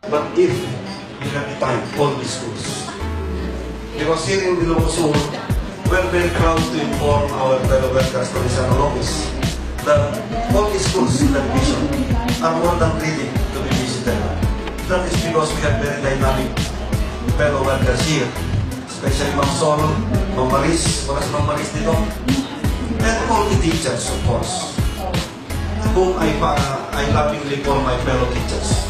But if you have time, all the schools. Because here in Ilocos Sur, we're very proud to inform our fellow workers to the Central Office that all the schools in the division are more than ready to be visited. That is because we have very dynamic fellow workers here, especially Ma'am Sol, Ma'am Maris, wala si Ma'am Maris dito, and all the teachers, of course, whom I lovingly call my fellow teachers.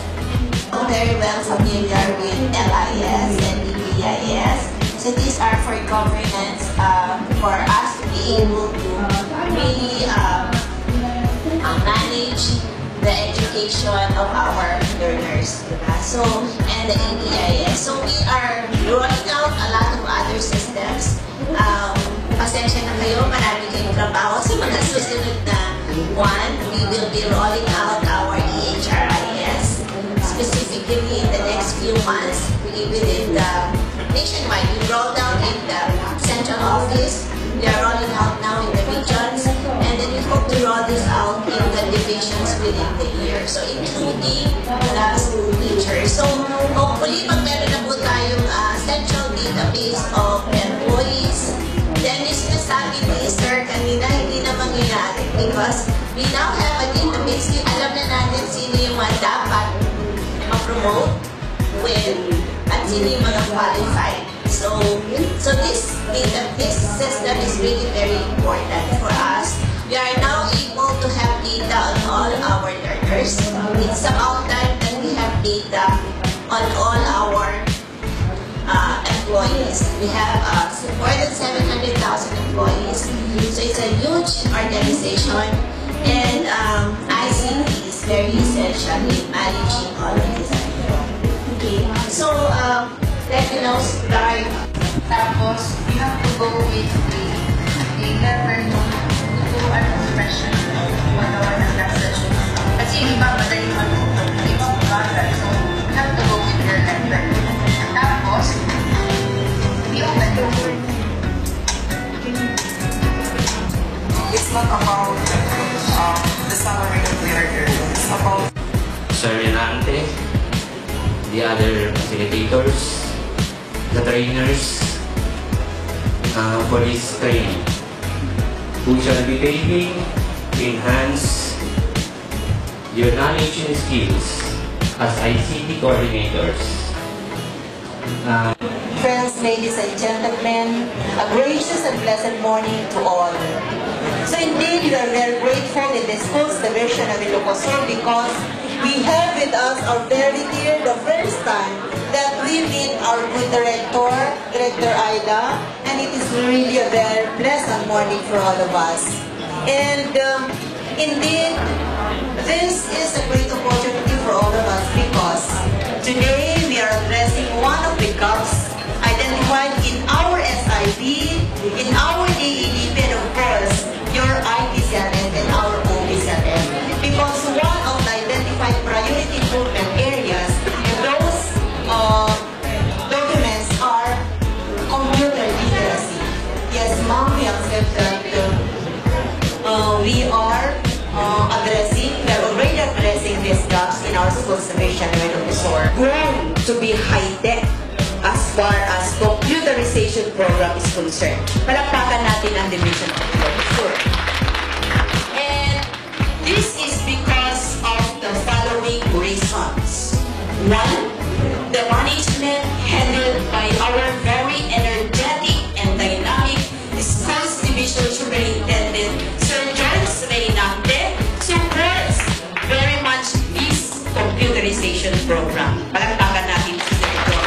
I'm very well familiar with LIS and DBIS. So these are for governance, for us to be able to really manage the education of our learners. So, and the ABIS. So we are rolling out a lot of other systems. Pasensya na kayo, marami kayong trabaho sa mga susunod na one. We will be rolling out our EHRIS. Specifically in the next few months, within the nationwide, we rolled out in the central office. We are rolling out now in the regions, and then we hope to roll this out in the divisions within the year. So including the school teachers. So hopefully, pag meron na po tayong central database of employees, then yung sinasabi ni Sir kanina, hindi na mangyayari because we now have a database. Alam na natin sino yung mga dapat ma-promote with at sino yung mga qualified. So this system is really very important for us. We are now able to have data on all our learners. It's about time that we have data on all our employees. We have more than 700,000 employees. So it's a huge organization, and ICT is very essential in managing all of this. Okay, so let me now start. Tapos, you have to go with the letter to do an expression of whatever ng message. Kasi yung iba, madaling matutok. It's bother. So, you have to go with your letter. Tapos, yung letter. It's not about the summary of the order. It's about Sir Renante, the other facilitators, the trainers, for this training, who shall be taking to enhance your knowledge and skills as ICT coordinators. Friends, ladies and gentlemen, a gracious and blessed morning to all. So indeed, we are very grateful in the schools division of Ilocos Sur because we have with us our very dear, the first time that we meet our good director, Director Aida, and it is really a very pleasant morning for all of us. And indeed, this is a great opportunity for all of us because today we are addressing one of the gaps identified in our SID, in our DEDP, and of course, your ITCLM and our OPCLM. Because one of the identified priority improvement areas in those documents are computer literacy. Yes, ma'am, we accept that we are already addressing these gaps in our school division of Ilocos Sur. Grown to be high-tech as far as computerization program is concerned. Palakpakan natin ang division of Ilocos Sur. And this is because of the following reasons. One, the management handled by our very energetic and dynamic schools division superintendent, Sir Jones Reynante, supports very much this computerization program. Palakpakan natin si Sir.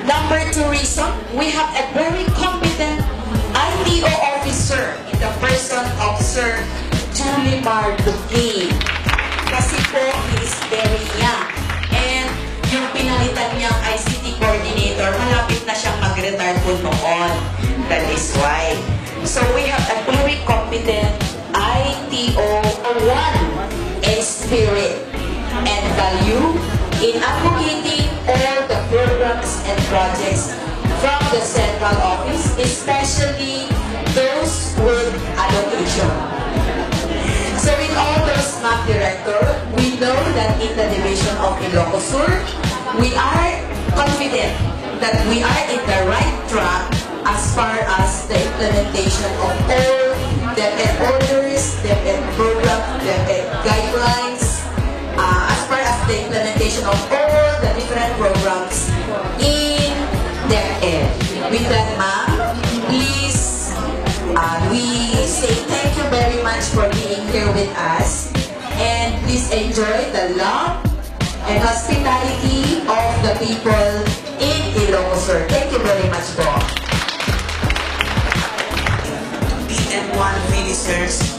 Number two reason, we have a very competent ITO officer in the person of Sir Julimar Duque. Kasi po, he is very young. And yung pinalitan niyang ICT coordinator, malapit na siyang mag-retire po noon. That is why. So we have a very competent ITO one in spirit and value in advocating all the programs and projects from the central office, especially those with allocation. So with all those MAP director, we know that in the division of Ilocos Sur, we are confident that we are in the right track as far as the implementation of all DepEd orders, DepEd program, DepEd guidelines, as far as the implementation of all the different programs in DepEd. With that, ma'am, please, we say thank you very much for being here with us, and please enjoy the love and hospitality of the people in Ilocos Sur. Thank you very much po. PM1 ministers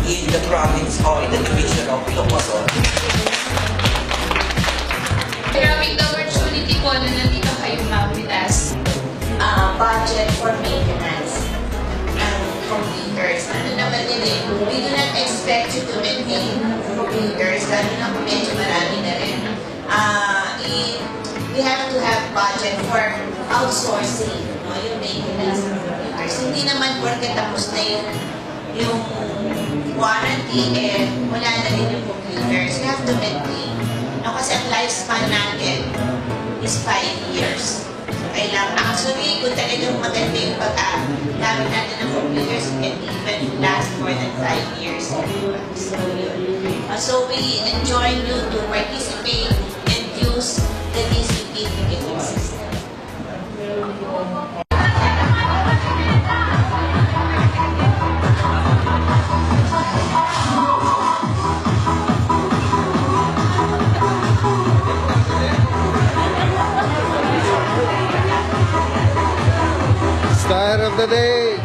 in the province or in the division of Ilocos Sur. Maraming opportunity po na nandito kayo, ma'am, with us. Budget for maintenance ng computers. Ano naman yun eh, we do not expect you to maintain computers, lalo na kung medyo marami na rin. We have to have budget for outsourcing, no, yung maintenance ng computers. Hindi naman porke tapos na yung warranty, wala na rin yung computers. We have to maintain. No, kasi ang lifespan natin is 5 years. Kailangan, actually, kung talagang maganda yung pagkagamit natin ng computers, it can even last more than 5 years. So, yun. So we enjoin you to participate and use the DCP ticketing system. Star of the day.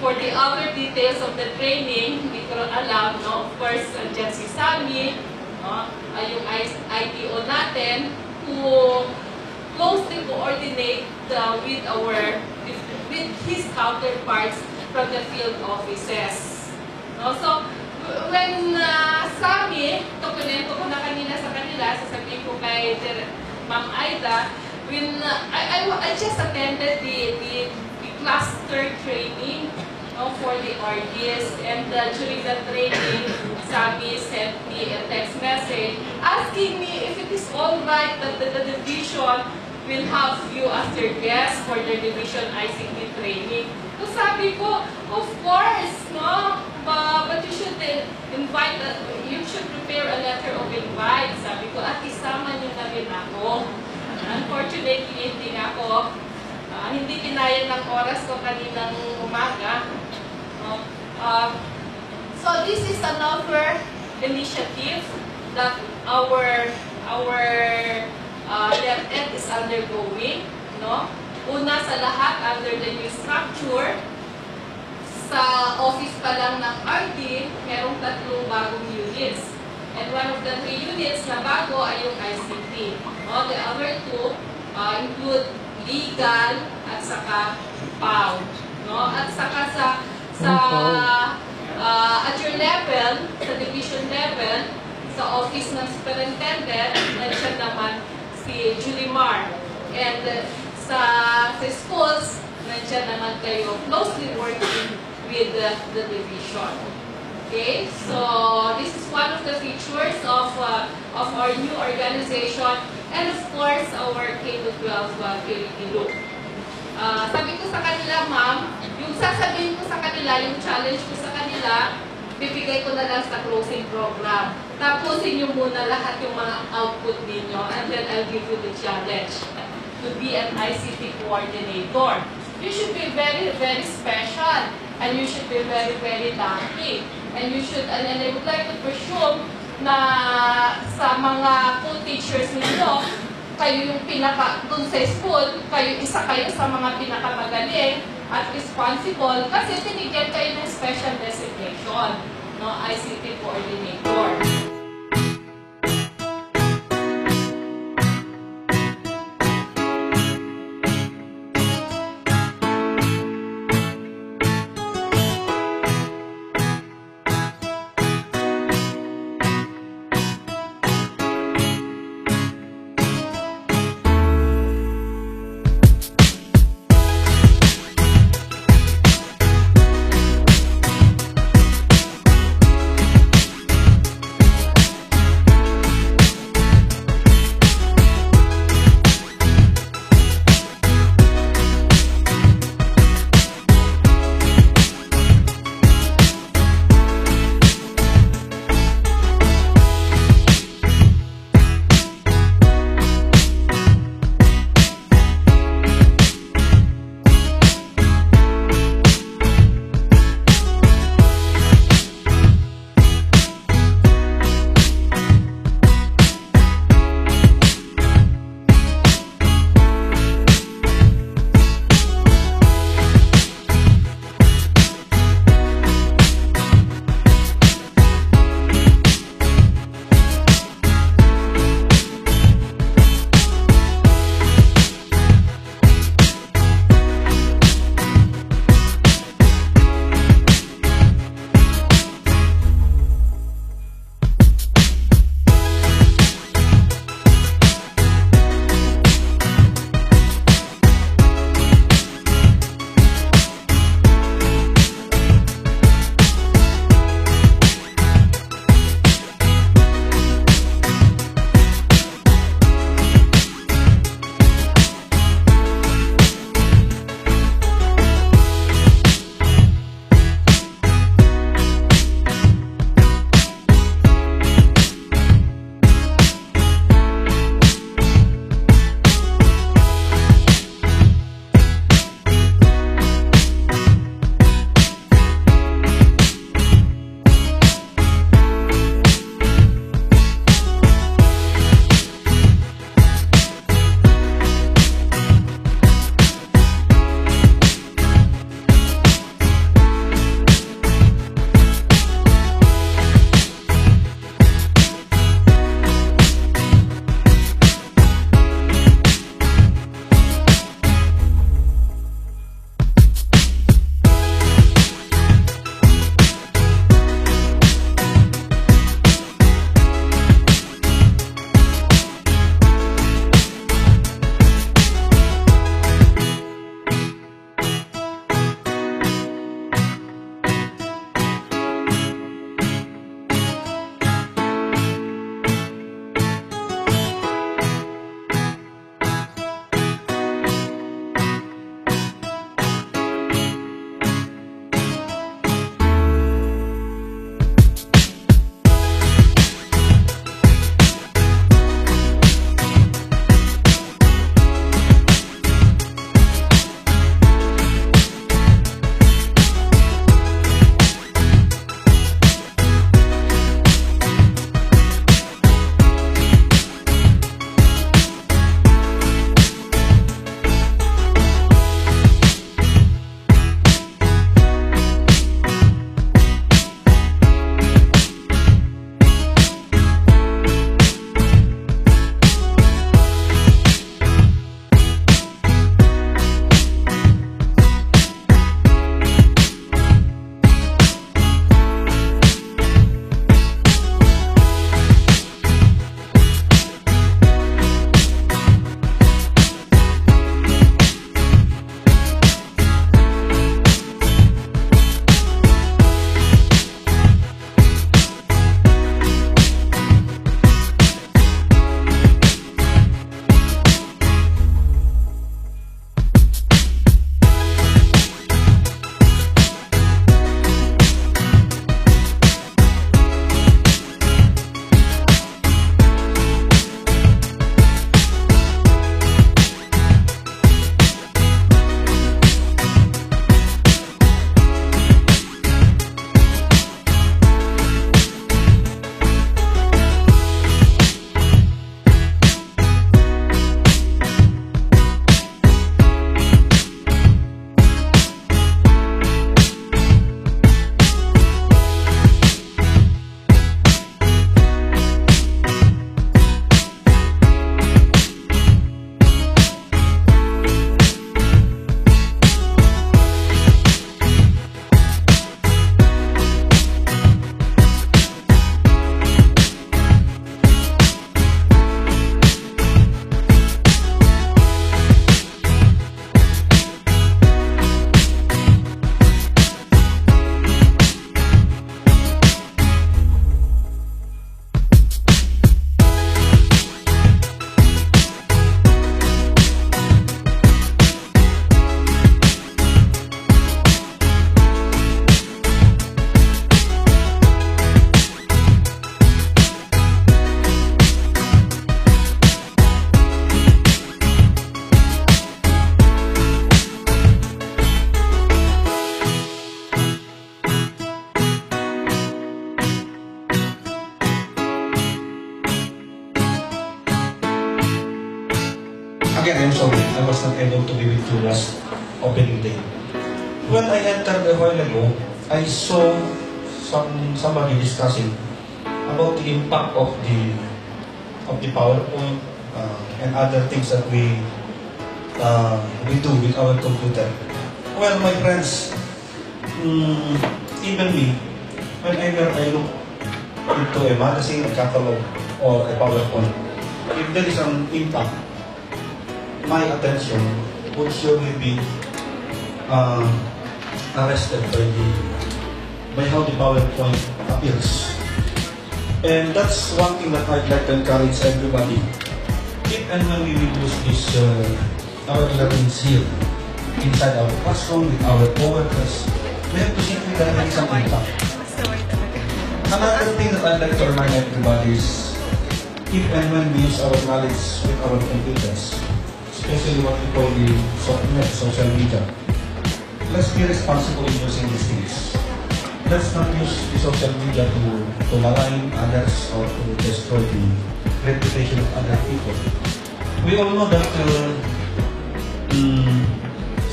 For the other details of the training, hindi ko alam, no? Of course, andyan si Sammy, no? Yung ITO natin, who closely coordinate with his counterparts from the field offices. No? So, when Sammy, ito pinento ko na kanina sa kanila, sasabihin ko kay Ma'am Aida, when I just attended the cluster training, no, for the RDs, and during the training, Sammy sent me a text message asking me if it is all right that the division will have you as their guest for their division ICT training. So sabi ko, of course, no, but you should invite, you should prepare a letter of invite. Sabi ko, at isama niyo na rin ako. Unfortunately, hindi ako, hindi kinaya ng oras ko kaninang umaga. So this is another initiative that our DepEd is undergoing. No? Una sa lahat, under the new structure, sa office pa lang ng RD, merong 3 bagong units. And one of the 3 units na bago ay yung ICT. No? The other 2 include legal at saka PAW. No? At saka at your level, sa division level, sa office ng superintendent, nandiyan naman si Julie Mar. And sa schools, nandiyan naman kayo closely working with the division. Okay, so this is one of the features of our new organization, and of course our K-12 curriculum. Sabi ko sa kanila, ma'am, yung sasabihin ko sa kanila, yung challenge ko sa kanila, bibigay ko na lang sa closing program. Tapusin nyo muna lahat yung mga output ninyo, and then I'll give you the challenge to be an ICT coordinator. You should be very, very special, and you should be very, very lucky. And you should, and I would like to presume na sa mga co-teachers ninyo, kayo yung dun sa school, isa kayo sa mga pinakamagaling at responsible kasi tinigyan kayo ng special designation, no, ICT coordinator. was not able to be with you last opening day. When I entered a while ago, I saw somebody discussing about the impact of the PowerPoint and other things that we do with our computer. Well, my friends, even me, whenever I look into a magazine, a catalog, or a PowerPoint, if there is an impact, my attention would surely be arrested by how the PowerPoint appears. And that's one thing that I'd like to encourage everybody. If and when we will use this, our learnings here, inside our classroom, with our coworkers, we have to see if there is some impact. Another thing that I'd like to remind everybody is, if and when we use our knowledge with our computers, especially what we call the social media, let's be responsible in using these things. Let's not use the social media to malign others or to destroy the reputation of other people. We all know that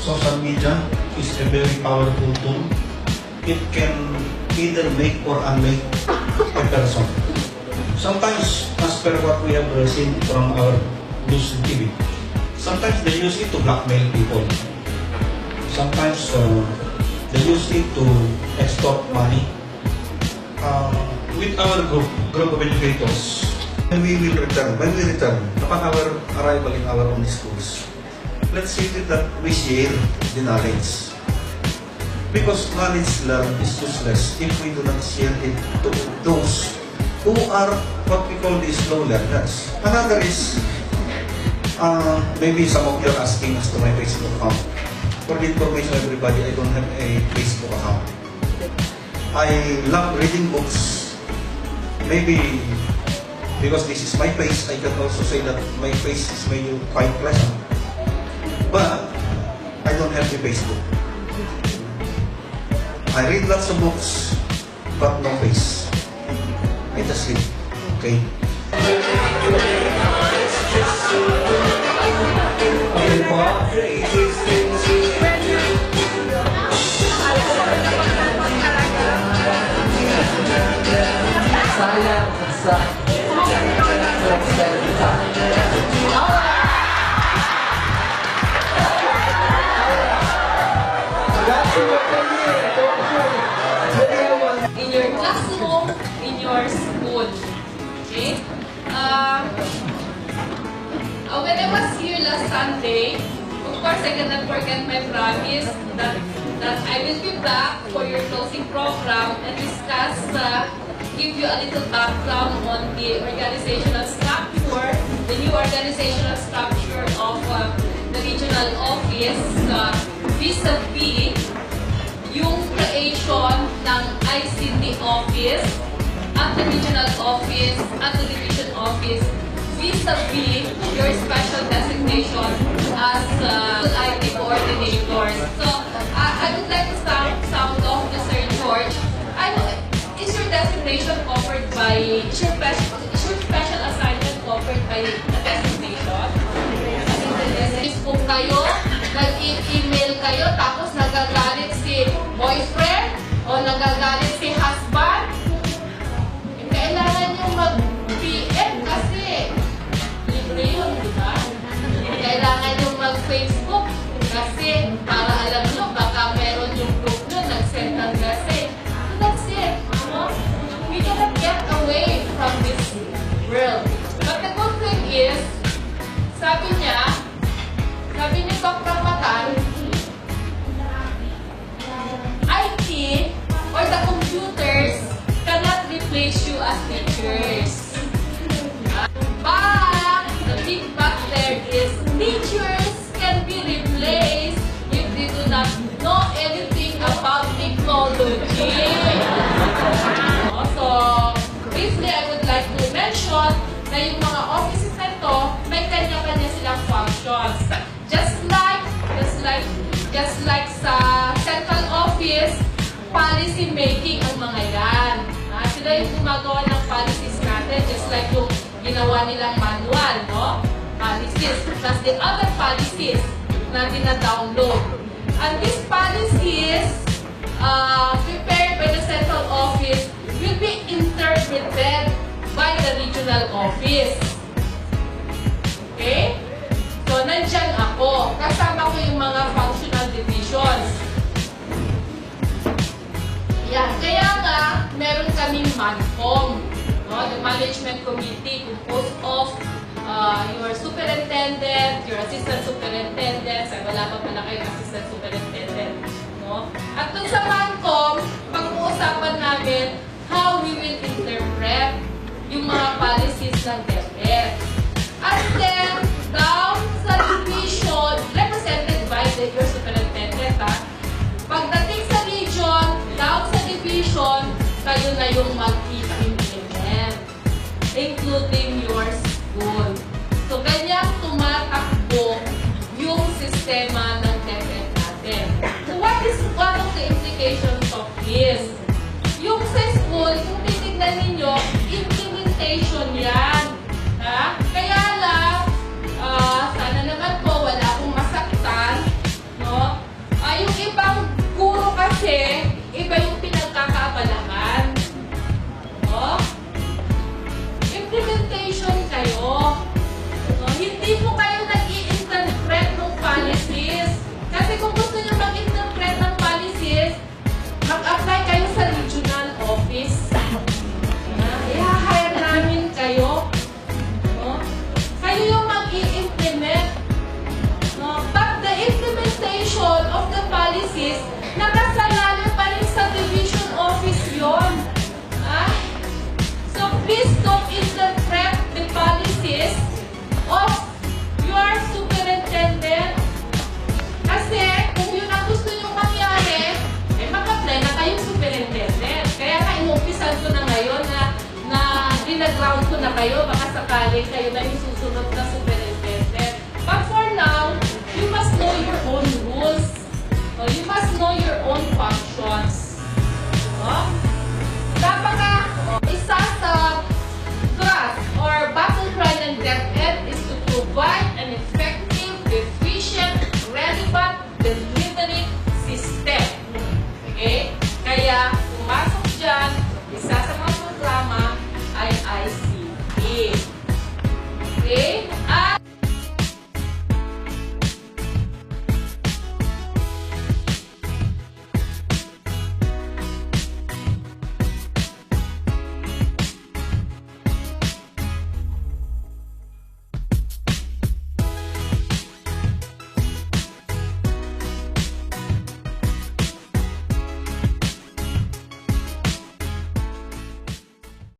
social media is a very powerful tool. It can either make or unmake a person. Sometimes, as per what we have seen from our news TV, sometimes they use it to blackmail people. Sometimes they use it to extort money. With our group of educators, when we return, upon our arrival in our own schools, let's see that we share the knowledge. Because knowledge learned is useless if we do not share it to those who are what we call the slow learners. Another is, maybe some of you are asking us to my Facebook account. For the information of everybody, I don't have a Facebook account. I love reading books. Maybe because this is my face, I can also say that my face is maybe quite pleasant. But I don't have the Facebook. I read lots of books, but no face. I just read. Okay? Okay po. Sayang sa In your classroom, in your school. Okay? When I was here last Sunday, of course I cannot forget my promise that I will be back for your closing program and discuss, give you a little background on the organizational structure, the new organizational structure of the regional office vis-a-vis yung creation ng ICT office at the regional office at the division office vis-a-vis your special designation as IT coordinators. So, I would like to sound off to Sir George. Is your designation covered by, is your special assignment covered by the designation? Facebook kayo, nag-email kayo, tapos nagagalit si boyfriend o nagagalit si husband. Kailangan yung mag-PM kasi libre yun, di ba? Kailangan yung mag-Facebook kasi para alam nyo, baka meron yung group nyo, nag-send ng message. That's it. We cannot get away from this world. But the good thing is, sabi ni Dr. Matan, IT or the computers cannot replace you as teachers. But the big but there is teachers can be replaced if they do not know anything about technology. So, briefly, I would like to mention na yung mga offices na ito, may kanya-kanya silang functions. Just like sa central office, policy making ang mga yan. Sila yung gumagawa ng policies natin, just like yung ginawa nilang manual, no? Policies. Plus the other policies na dina-download. And these policies prepared by the central office will be interpreted by the regional office. Okay? So, nandyan ako. Kasama ko yung mga functional divisions. Yan. Kaya nga, meron kaming MANCOM. No? The Management Committee composed of your superintendent, your assistant superintendent, wala pa pala kayong assistant superintendent. No? At dun sa MANCOM, pag-uusapan namin how we will interpret yung mga policies ng DepEd. And then, down sa division, represented by your superintendent, ha? Pagdating sa region, down sa division, kayo na yung mag-implement, including your school. So, ganyan tumatakbo yung sistema ng DepEd natin. So, what is one of the implications of this? Yung sa school, kung titignan ninyo, implementation yan. Ha? Kaya lang, sana naman po wala akong masaktan, no? Yung ibang guro kasi, iba yung pinagkakaabalahan. No? Implementation kayo. No? Hindi po kayo nag-i-interpret ng policies. Kasi kung gusto nyo mag-interpret ng policies, mag-apply kayo sa regional office. I-hire namin kayo. No? Kayo yung mag-i-implement. No? But the implementation of the policies, nakasalalay pa rin sa division office yon. So please don't interpret the policies of your superintendent. Kasi kung yun ang gusto nyo mangyari, mag-apply na kayong superintendent. Kaya nga inumpisan ko na ngayon na dinaground ko na kayo, baka sakali kayo na yung susunod na superintendent. But for now, you must know your own rules. You must know your own function.